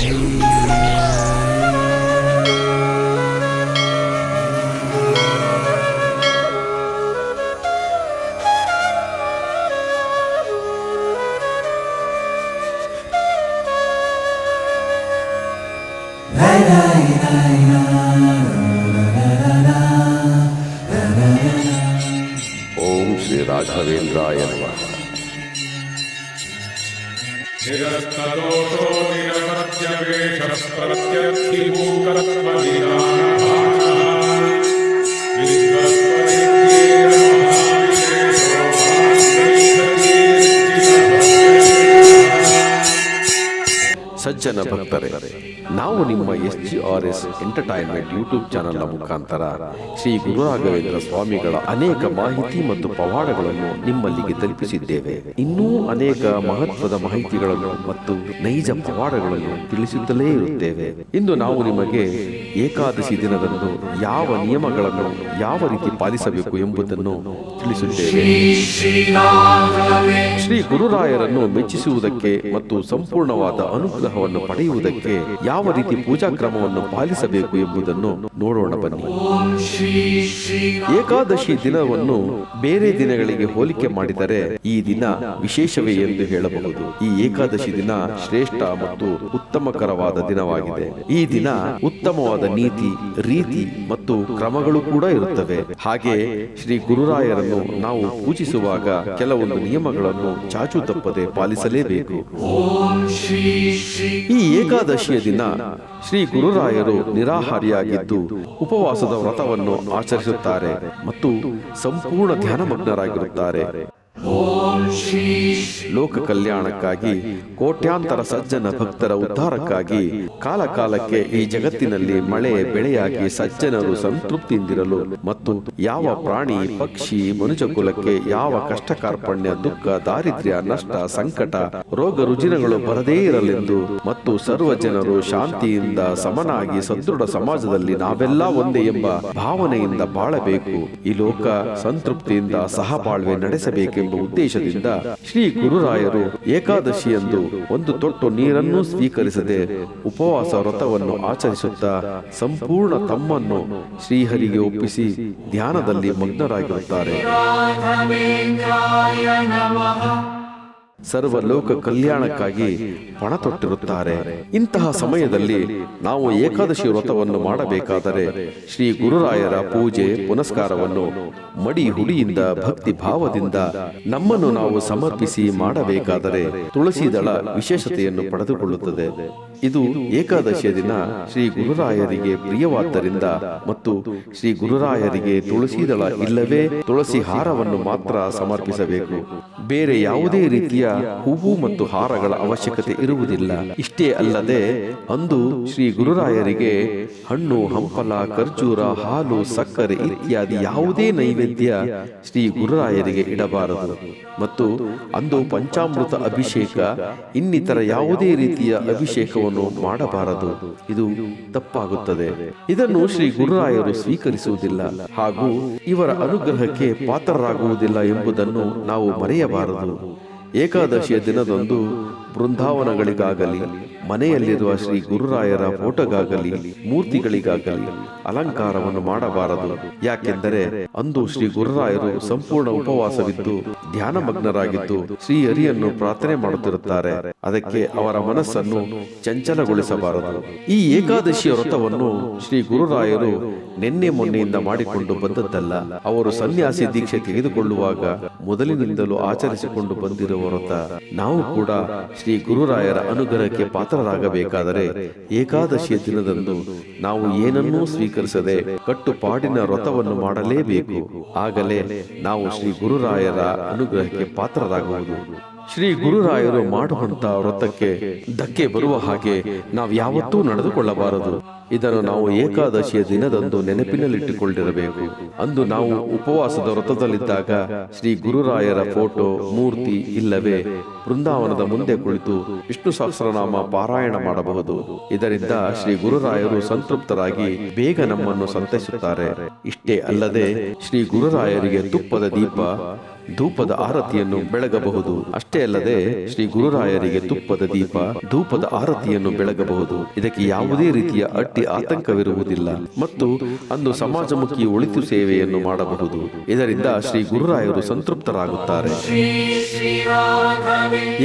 ಓಂ ಶ್ರೀ ರಾಘವೇಂದ್ರಾಯ ನಮಃ. ನಿರಸ್ತದೋಷೋ ನಿರವತ್ಯವೇಷಸ್ಪ್ರತ್ಯರ್ಥಿ ಮೂಕರತ್ವನಿಧಾನಃ ವಿದ್ವತ್ಪರಿತ್ಯೇನ ಮಹಾವಿಶೇಷೋ ಸಜ್ಜನ ಭಕ್ತರೇ, ನಾವು ನಿಮ್ಮ SGRS ಎಂಟರ್ಟೈನ್ಮೆಂಟ್ ಯೂಟ್ಯೂಬ್ ಚಾನೆಲ್ನ ಮುಖಾಂತರ ಶ್ರೀ ಗುರು ರಾಘವೇಂದ್ರ ಸ್ವಾಮಿಗಳ ಅನೇಕ ಮಾಹಿತಿ ಮತ್ತು ಪವಾಡಗಳನ್ನು ನಿಮ್ಮಲ್ಲಿಗೆ ತಲುಪಿಸಿದ್ದೇವೆ. ಇನ್ನೂ ಅನೇಕ ಮಹತ್ವದ ಮಾಹಿತಿಗಳನ್ನು ಮತ್ತು ನೈಜ ಪವಾಡಗಳನ್ನು ತಿಳಿಸುತ್ತಲೇ ಇರುತ್ತೇವೆ. ಇಂದು ನಾವು ನಿಮಗೆ ಏಕಾದಶಿ ದಿನದಂದು ಯಾವ ನಿಯಮಗಳನ್ನು ಯಾವ ರೀತಿ ಪಾಲಿಸಬೇಕು ಎಂಬುದನ್ನು ತಿಳಿಸುತ್ತೇವೆ. ಶ್ರೀ ಗುರುರಾಯರನ್ನು ಮೆಚ್ಚಿಸುವುದಕ್ಕೆ ಮತ್ತು ಸಂಪೂರ್ಣವಾದ ಅನುಗ್ರಹವನ್ನು ಪಡೆಯುವುದಕ್ಕೆ ಯಾವ ರೀತಿ ಪೂಜಾ ಕ್ರಮವನ್ನು ಪಾಲಿಸಬೇಕು ಎಂಬುದನ್ನು ನೋಡೋಣ ಬನ್ನಿ. ಏಕಾದಶಿ ದಿನವನ್ನು ಬೇರೆ ದಿನಗಳಿಗೆ ಹೋಲಿಕೆ ಮಾಡಿದರೆ ಈ ದಿನ ವಿಶೇಷವೇ ಎಂದು ಹೇಳಬಹುದು. ಈ ಏಕಾದಶಿ ದಿನ ಶ್ರೇಷ್ಠ ಮತ್ತು ಉತ್ತಮಕರವಾದ ದಿನವಾಗಿದೆ. ಈ ದಿನ ಉತ್ತಮವಾದ ನೀತಿ, ರೀತಿ ಮತ್ತು ಕ್ರಮಗಳು ಕೂಡ ಇರುತ್ತವೆ. ಹಾಗೆ ಶ್ರೀ ಗುರುರಾಯರನ್ನು ನಾವು ಪೂಜಿಸುವಾಗ ಕೆಲವೊಂದು ನಿಯಮಗಳನ್ನು ಚಾಚು ತಪ್ಪದೆ ಪಾಲಿಸಲೇಬೇಕು. ಈ ಏಕಾದಶಿಯ ದಿನ ಶ್ರೀ ಗುರುರಾಯರು ನಿರಾಹಾರಿಯಾಗಿದ್ದು ಉಪವಾಸದ ವ್ರತವನ್ನು ಆಚರಿಸುತ್ತಾರೆ ಮತ್ತು ಸಂಪೂರ್ಣ ಧ್ಯಾನಮಗ್ನರಾಗಿರುತ್ತಾರೆ. ಲೋಕ ಕಲ್ಯಾಣಕ್ಕಾಗಿ, ಕೋಟ್ಯಾಂತರ ಸಜ್ಜನ ಭಕ್ತರ ಉದ್ಧಾರಕ್ಕಾಗಿ, ಕಾಲ ಕಾಲಕ್ಕೆ ಈ ಜಗತ್ತಿನಲ್ಲಿ ಮಳೆ ಬೆಳೆಯಾಗಿ ಸಜ್ಜನರು ಸಂತೃಪ್ತಿಯಿಂದಿರಲು ಮತ್ತು ಯಾವ ಪ್ರಾಣಿ ಪಕ್ಷಿ ಮನುಷ್ಯ ಕುಲಕ್ಕೆ ಯಾವ ಕಷ್ಟ ಕಾರ್ಪಣ್ಯ ದುಃಖ ದಾರಿದ್ರ್ಯ ನಷ್ಟ ಸಂಕಟ ರೋಗ ರುಜಿನಗಳು ಬರದೇ ಇರಲೆಂದು ಮತ್ತು ಸರ್ವ ಜನರು ಶಾಂತಿಯಿಂದ ಸಮನಾಗಿ ಸದೃಢ ಸಮಾಜದಲ್ಲಿ ನಾವೆಲ್ಲ ಒಂದೇ ಎಂಬ ಭಾವನೆಯಿಂದ ಬಾಳಬೇಕು. ಈ ಲೋಕ ಸಂತೃಪ್ತಿಯಿಂದ ಸಹಬಾಳ್ವೆ ನಡೆಸಬೇಕೆಂಬ ಉದ್ದೇಶದಿಂದ ಶ್ರೀ ಗುರುರಾಯರು ಏಕಾದಶಿಯಂದು ಒಂದು ತೊಟ್ಟು ನೀರನ್ನು ಸ್ವೀಕರಿಸದೆ ಉಪವಾಸ ವ್ರತವನ್ನು ಆಚರಿಸುತ್ತಾ ಸಂಪೂರ್ಣ ತಮ್ಮನ್ನು ಶ್ರೀಹರಿಗೆ ಒಪ್ಪಿಸಿ ಧ್ಯಾನದಲ್ಲಿ ಮಗ್ನರಾಗಿರುತ್ತಾರೆ. ಸರ್ವ ಲೋಕ ಕಲ್ಯಾಣಕ್ಕಾಗಿ ಪಣ ತೊಟ್ಟಿರುತ್ತಾರೆ. ಇಂತಹ ಸಮಯದಲ್ಲಿ ನಾವು ಏಕಾದಶಿ ವ್ರತವನ್ನು ಮಾಡಬೇಕಾದರೆ ಶ್ರೀ ಗುರುರಾಯರ ಪೂಜೆ ಪುನಸ್ಕಾರವನ್ನು ಮಡಿ ಹುಡಿಯಿಂದ ಭಕ್ತಿ ಭಾವದಿಂದ ನಮ್ಮನ್ನು ನಾವು ಸಮರ್ಪಿಸಿ ಮಾಡಬೇಕಾದರೆ ತುಳಸಿ ದಳ ವಿಶೇಷತೆಯನ್ನು ಪಡೆದುಕೊಳ್ಳುತ್ತದೆ. ಇದು ಏಕಾದಶಿಯ ದಿನ ಶ್ರೀ ಗುರುರಾಯರಿಗೆ ಪ್ರಿಯವಾದ್ದರಿಂದ ಮತ್ತು ಶ್ರೀ ಗುರುರಾಯರಿಗೆ ತುಳಸಿ ದಳ ಇಲ್ಲವೇ ತುಳಸಿ ಹಾರವನ್ನು ಮಾತ್ರ ಸಮರ್ಪಿಸಬೇಕು. ಬೇರೆ ಯಾವುದೇ ರೀತಿಯ ಹೂವು ಮತ್ತು ಹಾರಗಳ ಅವಶ್ಯಕತೆ ಇರುವುದಿಲ್ಲ. ಇಷ್ಟೇ ಅಲ್ಲದೆ ಅಂದು ಶ್ರೀ ಗುರುರಾಯರಿಗೆ ಹಣ್ಣು ಹಂಪಲ ಖರ್ಜೂರ ಹಾಲು ಸಕ್ಕರೆ ಇತ್ಯಾದಿ ಯಾವುದೇ ನೈವೇದ್ಯ ಶ್ರೀ ಗುರುರಾಯರಿಗೆ ಇಡಬಾರದು ಮತ್ತು ಅಂದು ಪಂಚಾಮೃತ ಅಭಿಷೇಕ ಇನ್ನಿತರ ಯಾವುದೇ ರೀತಿಯ ಅಭಿಷೇಕವನ್ನು ಮಾಡಬಾರದು. ಇದು ತಪ್ಪಾಗುತ್ತದೆ. ಇದನ್ನು ಶ್ರೀ ಗುರುರಾಯರು ಸ್ವೀಕರಿಸುವುದಿಲ್ಲ ಹಾಗೂ ಇವರ ಅನುಗ್ರಹಕ್ಕೆ ಪಾತ್ರರಾಗುವುದಿಲ್ಲ ಎಂಬುದನ್ನು ನಾವು ಮರೆಯಬಾರದು. ಏಕಾದಶಿಯ ದಿನದಂದು ಬೃಂದಾವನಗಳಿಗಾಗಲಿ ಮನೆಯಲ್ಲಿರುವ ಶ್ರೀ ಗುರುರಾಯರ ಫೋಟೋಗಾಗಲಿ ಮೂರ್ತಿಗಳಿಗಾಗಲಿ ಅಲಂಕಾರವನ್ನು ಮಾಡಬಾರದು. ಯಾಕೆಂದರೆ ಅಂದು ಶ್ರೀ ಗುರುರಾಯರು ಸಂಪೂರ್ಣ ಉಪವಾಸವಿದ್ದು ಧ್ಯಾನಮಗ್ನರಾಗಿದ್ದು ಶ್ರೀ ಹರಿಯನ್ನು ಪ್ರಾರ್ಥನೆ ಮಾಡುತ್ತಿರುತ್ತಾರೆ. ಅದಕ್ಕೆ ಅವರ ಮನಸ್ಸನ್ನು ಚಂಚಲಗೊಳಿಸಬಾರದು. ಈ ಏಕಾದಶಿಯ ವ್ರತವನ್ನು ಶ್ರೀ ಗುರುರಾಯರು ನಿನ್ನೆ ಮೊನ್ನೆಯಿಂದ ಮಾಡಿಕೊಂಡು ಬಂದದ್ದಲ್ಲ. ಅವರು ಸನ್ಯಾಸಿ ದೀಕ್ಷೆ ತೆಗೆದುಕೊಳ್ಳುವಾಗ ಮೊದಲಿನಿಂದಲೂ ಆಚರಿಸಿಕೊಂಡು ಬಂದಿರುವ ವ್ರತ. ನಾವು ಕೂಡ ಶ್ರೀ ಗುರುರಾಯರ ಅನುಗ್ರಹಕ್ಕೆ ಪಾತ್ರರಾಗಬೇಕಾದರೆ ಏಕಾದಶಿಯ ದಿನದಂದು ನಾವು ಏನನ್ನೂ ಸ್ವೀಕರಿಸದೆ ಕಟ್ಟುಪಾಡಿನ ವ್ರತವನ್ನು ಮಾಡಲೇಬೇಕು. ಆಗಲೇ ನಾವು ಶ್ರೀ ಗುರುರಾಯರ ಅನುಗ್ರಹಕ್ಕೆ ಪಾತ್ರರಾಗುವುದು. ಶ್ರೀ ಗುರುರಾಯರು ಮಾಡುವಂತಹ ವ್ರತಕ್ಕೆ ಧಕ್ಕೆ ಬರುವ ಹಾಗೆ ನಾವು ಯಾವತ್ತೂ ನಡೆದುಕೊಳ್ಳಬಾರದು. ಇದನ್ನು ನಾವು ಏಕಾದಶಿಯ ದಿನದಂದು ನೆನಪಿನಲ್ಲಿಟ್ಟುಕೊಂಡಿರಬೇಕು. ಅಂದು ನಾವು ಉಪವಾಸದ ವ್ರತದಲ್ಲಿದ್ದಾಗ ಶ್ರೀ ಗುರುರಾಯರ ಫೋಟೋ ಮೂರ್ತಿ ಇಲ್ಲವೇ ಬೃಂದಾವನದ ಮುಂದೆ ಕುಳಿತು ವಿಷ್ಣು ಸಹಸ್ರನಾಮ ಪಾರಾಯಣ ಮಾಡಬಹುದು. ಇದರಿಂದ ಶ್ರೀ ಗುರುರಾಯರು ಸಂತೃಪ್ತರಾಗಿ ಬೇಗ ನಮ್ಮನ್ನು ಸಂತೈಸುತ್ತಾರೆ. ಇಷ್ಟೇ ಅಲ್ಲದೆ ಶ್ರೀ ಗುರುರಾಯರಿಗೆ ತುಪ್ಪದ ದೀಪ ಧೂಪದ ಆರತಿಯನ್ನು ಬೆಳಗಬಹುದು. ಅಷ್ಟೇ ಅಲ್ಲದೆ ಶ್ರೀ ಗುರುರಾಯರಿಗೆ ತುಪ್ಪದ ದೀಪ, ಧೂಪದ ಆರತಿಯನ್ನು ಬೆಳಗಬಹುದು. ಇದಕ್ಕೆ ಯಾವುದೇ ರೀತಿಯ ಅಡ್ಡಿ ಆತಂಕವಿರುವುದಿಲ್ಲ ಮತ್ತು ಅಂದು ಸಮಾಜಮುಖಿ ಒಳಿತು ಸೇವೆಯನ್ನು ಮಾಡಬಹುದು. ಇದರಿಂದ ಶ್ರೀ ಗುರುರಾಯರು ಸಂತೃಪ್ತರಾಗುತ್ತಾರೆ.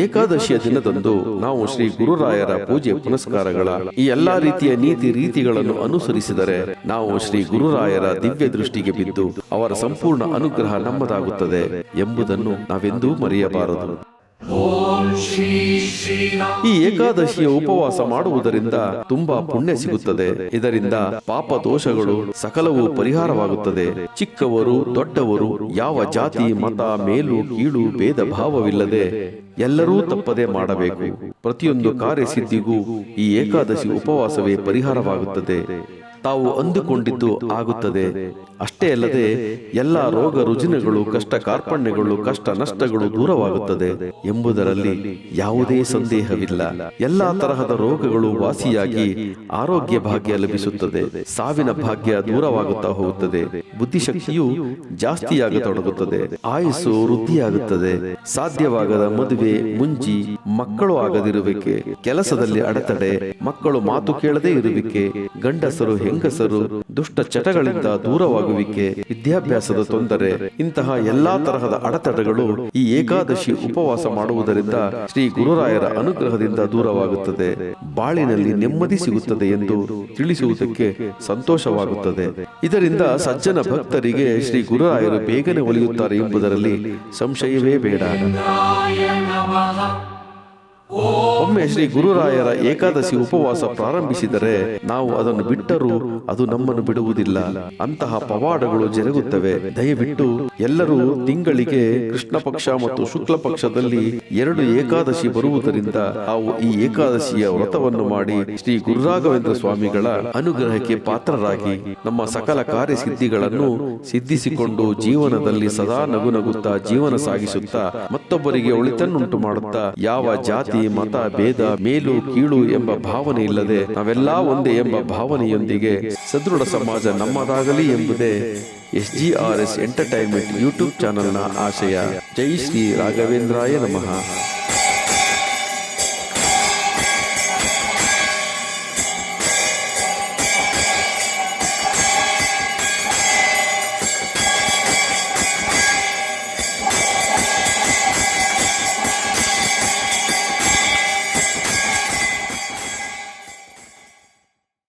ಏಕಾದಶಿಯ ದಿನದಂದು ನಾವು ಶ್ರೀ ಗುರುರಾಯರ ಪೂಜೆ ಪುನಸ್ಕಾರಗಳ ಈ ಎಲ್ಲಾ ರೀತಿಯ ನೀತಿ ರೀತಿಗಳನ್ನು ಅನುಸರಿಸಿದರೆ ನಾವು ಶ್ರೀ ಗುರುರಾಯರ ದಿವ್ಯ ದೃಷ್ಟಿಗೆ ಬಿದ್ದು ಅವರ ಸಂಪೂರ್ಣ ಅನುಗ್ರಹ ನಮ್ಮದಾಗುತ್ತದೆ ಎಂಬುದನ್ನು ನಾವೆಂದೂ ಮರೆಯಬಾರದು. ಈ ಏಕಾದಶಿಯ ಉಪವಾಸ ಮಾಡುವುದರಿಂದ ತುಂಬಾ ಪುಣ್ಯ ಸಿಗುತ್ತದೆ. ಇದರಿಂದ ಪಾಪ ದೋಷಗಳು ಸಕಲವೂ ಪರಿಹಾರವಾಗುತ್ತದೆ. ಚಿಕ್ಕವರು ದೊಡ್ಡವರು ಯಾವ ಜಾತಿ ಮತ ಮೇಲು ಕೀಳು ಭೇದ ಭಾವವಿಲ್ಲದೆ ಎಲ್ಲರೂ ತಪ್ಪದೆ ಮಾಡಬೇಕು. ಪ್ರತಿಯೊಂದು ಕಾರ್ಯಸಿದ್ಧಿಗೂ ಈ ಏಕಾದಶಿ ಉಪವಾಸವೇ ಪರಿಹಾರವಾಗುತ್ತದೆ. ತಾವು ಅಂದುಕೊಂಡಿದ್ದು ಆಗುತ್ತದೆ. ಅಷ್ಟೇ ಅಲ್ಲದೆ ಎಲ್ಲ ರೋಗ ರುಜಿನಗಳು, ಕಷ್ಟ ಕಾರ್ಪಣ್ಯಗಳು, ಕಷ್ಟ ನಷ್ಟಗಳು ದೂರವಾಗುತ್ತದೆ ಎಂಬುದರಲ್ಲಿ ಯಾವುದೇ ಸಂದೇಹವಿಲ್ಲ. ಎಲ್ಲಾ ತರಹದ ರೋಗಗಳು ವಾಸಿಯಾಗಿ ಆರೋಗ್ಯ ಭಾಗ್ಯ ಲಭಿಸುತ್ತದೆ. ಸಾವಿನ ಭಾಗ್ಯ ದೂರವಾಗುತ್ತಾ ಹೋಗುತ್ತದೆ. ಬುದ್ಧಿಶಕ್ತಿಯು ಜಾಸ್ತಿಯಾಗತೊಡಗುತ್ತದೆ. ಆಯುಸ್ಸು ವೃದ್ಧಿಯಾಗುತ್ತದೆ. ಸಾಧ್ಯವಾಗದ ಮದುವೆ, ಮುಂಜಿ, ಮಕ್ಕಳು ಆಗದಿರುವಿಕೆ, ಕೆಲಸದಲ್ಲಿ ಅಡೆತಡೆ, ಮಕ್ಕಳು ಮಾತು ಕೇಳದೇ ಇರುವಿಕೆ, ಗಂಡಸರು ಹೆಂಗಸರು ದುಷ್ಟ ಚಟಗಳಿಂದ ದೂರವಾಗುವಿಕೆ, ವಿದ್ಯಾಭ್ಯಾಸದ ತೊಂದರೆ, ಇಂತಹ ಎಲ್ಲಾ ತರಹದ ಅಡೆತಡೆಗಳು ಈ ಏಕಾದಶಿ ಉಪವಾಸ ಮಾಡುವುದರಿಂದ ಶ್ರೀ ಗುರುರಾಯರ ಅನುಗ್ರಹದಿಂದ ದೂರವಾಗುತ್ತದೆ. ಬಾಳಿನಲ್ಲಿ ನೆಮ್ಮದಿ ಸಿಗುತ್ತದೆ ಎಂದು ತಿಳಿಸುವುದಕ್ಕೆ ಸಂತೋಷವಾಗುತ್ತದೆ. ಇದರಿಂದ ಸಜ್ಜನ ಭಕ್ತರಿಗೆ ಶ್ರೀ ಗುರುರಾಯರು ಬೇಗನೆ ಒಲಿಯುತ್ತಾರೆ ಎಂಬುದರಲ್ಲಿ ಸಂಶಯವೇ ಬೇಡ. ಒಮ್ಮೆ ಶ್ರೀ ಗುರುರಾಯರ ಏಕಾದಶಿ ಉಪವಾಸ ಪ್ರಾರಂಭಿಸಿದರೆ ನಾವು ಅದನ್ನು ಬಿಟ್ಟರೂ ಅದು ನಮ್ಮನ್ನು ಬಿಡುವುದಿಲ್ಲ. ಅಂತಹ ಪವಾಡಗಳು ಜರುಗುತ್ತವೆ. ದಯವಿಟ್ಟು ಎಲ್ಲರೂ ತಿಂಗಳಿಗೆ ಕೃಷ್ಣ ಪಕ್ಷ ಮತ್ತು ಶುಕ್ಲ ಪಕ್ಷದಲ್ಲಿ 2 ಏಕಾದಶಿ ಬರುವುದರಿಂದ ನಾವು ಈ ಏಕಾದಶಿಯ ವ್ರತವನ್ನು ಮಾಡಿ ಶ್ರೀ ಗುರುರಾಘವೇಂದ್ರ ಸ್ವಾಮಿಗಳ ಅನುಗ್ರಹಕ್ಕೆ ಪಾತ್ರರಾಗಿ ನಮ್ಮ ಸಕಲ ಕಾರ್ಯಸಿದ್ಧಿಗಳನ್ನು ಸಿದ್ಧಿಸಿಕೊಂಡು ಜೀವನದಲ್ಲಿ ಸದಾ ನಗುನಗುತ್ತಾ ಜೀವನ ಸಾಗಿಸುತ್ತಾ ಮತ್ತೊಬ್ಬರಿಗೆ ಒಳಿತನ್ನುಂಟು ಮಾಡುತ್ತಾ ಯಾವ ಜಾತಿ ಮತ ಭೇದ ಮೇಲು ಕೀಳು ಎಂಬ ಭಾವನೆ ಇಲ್ಲದೆ ನಾವೆಲ್ಲಾ ಒಂದೇ ಎಂಬ ಭಾವನೆಯೊಂದಿಗೆ ಸದೃಢ ಸಮಾಜ ನಮ್ಮದಾಗಲಿ ಎಂಬುದೇ SGRS ಎಂಟರ್ಟೈನ್ಮೆಂಟ್ ಯೂಟ್ಯೂಬ್ ಚಾನೆಲ್ನ ಆಶಯ. ಜೈ ಶ್ರೀ ರಾಘವೇಂದ್ರಾಯ ನಮಃ.